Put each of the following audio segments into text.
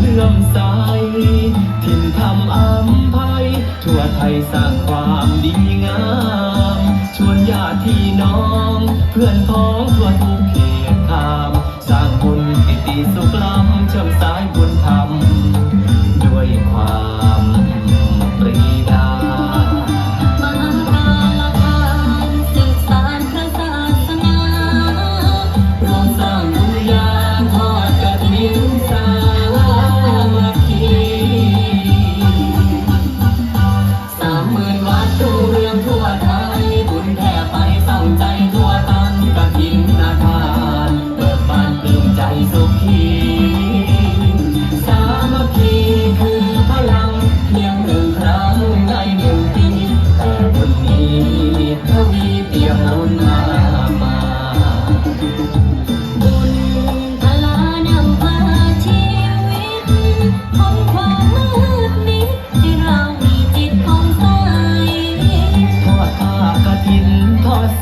เลื่อมใสถิ่นธรรมอัมภัยทั่วไทยสร้างความดีงามชวนญาติพี่น้องเพื่อนพ้องทั่วทุกเขตขามสร้างบุญปิติสุขล้ำเชื่อมสายบุญธรรมด้วยความปรีดา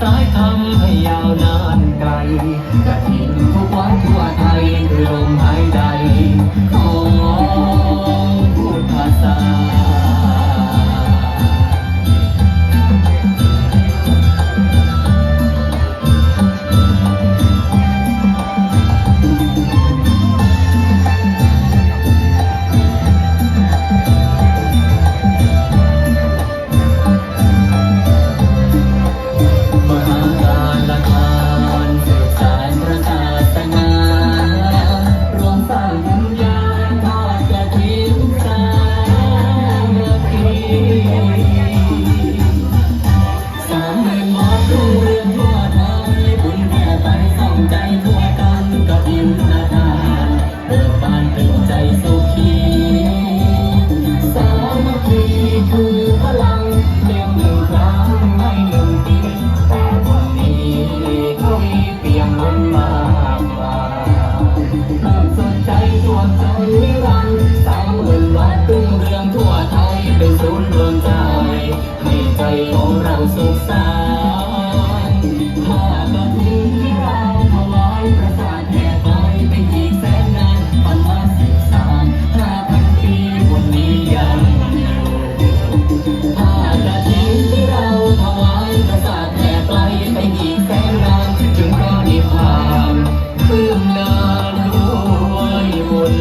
สายทำให้ยาวนานไกลกฐินทุกวัดทั่วไทยคือลมหายใจของพุทธศาสนาเป็นศูนย์รวมใจให้ใจของเราสุขสันต์ถ้ากฐินที่เราถวายประสาทแห่ไปไปอีกแสนนานพันละ13,500 ปีวันนี้ยังอยู่ถ้ากฐินที่เราถวายประสาทแห่ไปไปอีกแสนนานจึงพระนิพพานปลื้มนานด้วยบุญ